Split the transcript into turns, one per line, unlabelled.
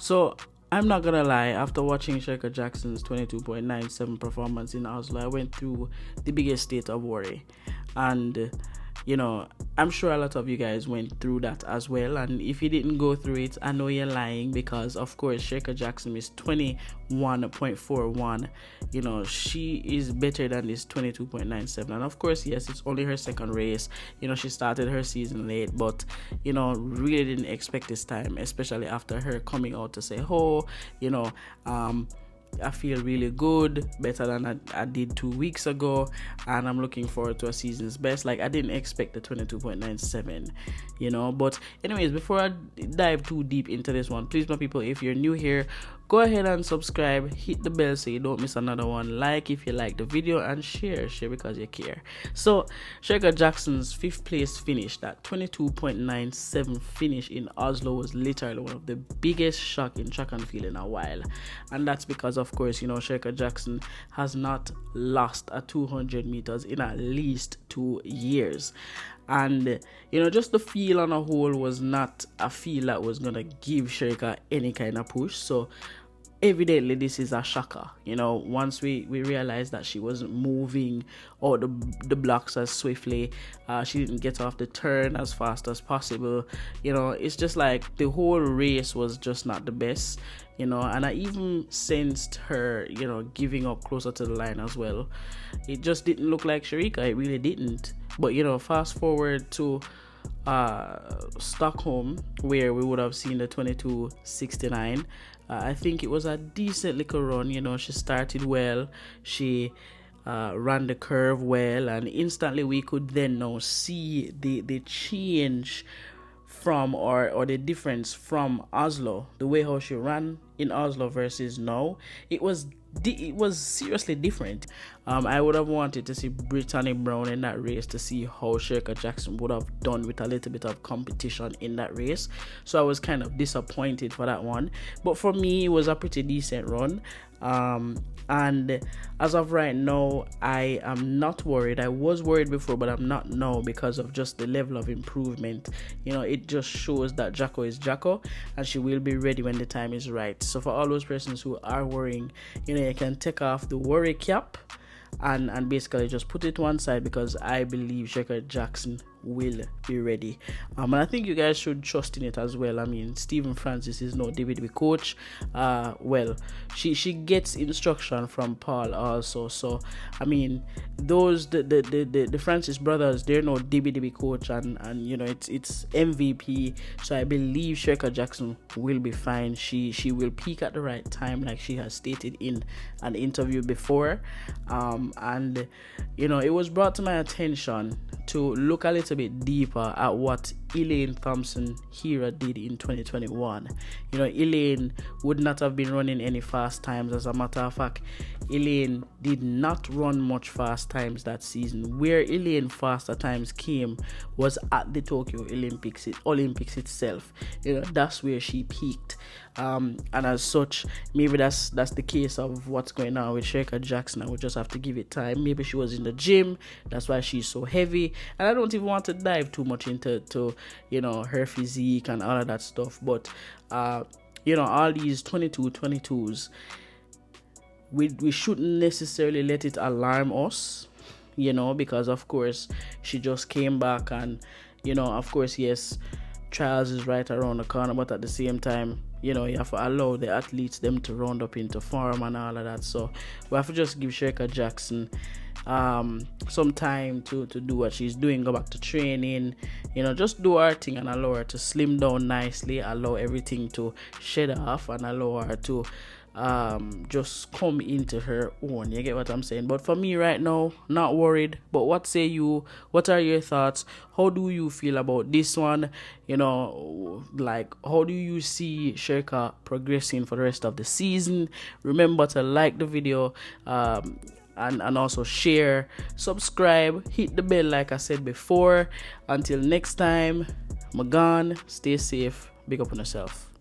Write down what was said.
So I'm not gonna lie, after watching Shericka Jackson's 22.97 performance in Oslo, I went through the biggest state of worry. And I'm sure a lot of you guys went through that as well. And if you didn't go through it, I know you're lying, because of course Shericka Jackson is 21.41. She is better than this 22.97. And of course, yes, it's only her second race. She started her season late, but really didn't expect this time, especially after her coming out to say, I feel really good, better than I did 2 weeks ago, and I'm looking forward to a season's best. Like, I didn't expect the 22.97, but anyways, before I dive too deep into this one, please, my people, if you're new here, go ahead and subscribe, hit the bell so you don't miss another one, like if you like the video, and share because you care. So Shericka Jackson's 5th place finish, that 22.97 finish in Oslo, was literally one of the biggest shock in track and field in a while. And that's because, of course, Shericka Jackson has not lost a 200 meters in at least 2 years. And just the feel on a whole was not a feel that was gonna give Shericka any kind of push. So evidently this is a shocker. Once we realized that she wasn't moving or the blocks as swiftly, she didn't get off the turn as fast as possible. It's just like the whole race was just not the best. And I even sensed her giving up closer to the line as well. It just didn't look like Shericka. It really didn't. But fast forward to Stockholm, where we would have seen the 22.69. I think it was a decent little run. She started well, she ran the curve well, and instantly we could then now see the change from or the difference from Oslo, the way how she ran in Oslo versus now. It was seriously different. I would have wanted to see Brittany Brown in that race to see how Shericka Jackson would have done with a little bit of competition in that race. So I was kind of disappointed for that one. But for me, it was a pretty decent run. And as of right now, I am not worried. I was worried before, but I'm not now, because of just the level of improvement. It just shows that Jacko is Jacko, and she will be ready when the time is right. So for all those persons who are worrying, you can take off the worry cap and basically just put it to one side, because I believe Shericka Jackson will be ready. And I think you guys should trust in it as well. I mean, Stephen Francis is no WWE coach. Well, she gets instruction from Paul also. So I mean, those the Francis brothers, they're no WWE coach, and it's MVP. So I believe Shericka Jackson will be fine. She will peak at the right time, like she has stated in an interview before. And it was brought to my attention to look a little bit deeper at what Elaine Thompson Hira did in 2021. Elaine would not have been running any fast times. As a matter of fact, Elaine did not run much fast times that season. Where Elaine faster times came was at the Tokyo Olympics itself. That's where she peaked. And as such, maybe that's the case of what's going on with Shericka Jackson. I would just have to give it time. Maybe she was in the gym, that's why she's so heavy. And I don't even want to dive too much into her physique and all of that stuff. But all these 22s, we shouldn't necessarily let it alarm us, because of course she just came back, and of course, yes, trials is right around the corner, but at the same time, you have to allow the athletes them to round up into form and all of that. So we have to just give Shericka Jackson some time to do what she's doing, go back to training, just do her thing, and allow her to slim down nicely, allow everything to shed off, and allow her to just come into her own. You get what I'm saying? But for me right now, not worried. But what say you? What are your thoughts? How do you feel about this one? Like, how do you see Shericka progressing for the rest of the season? Remember to like the video, and also share, subscribe, hit the bell like I said before. Until next time, I'm gone. Stay safe. Big up on yourself.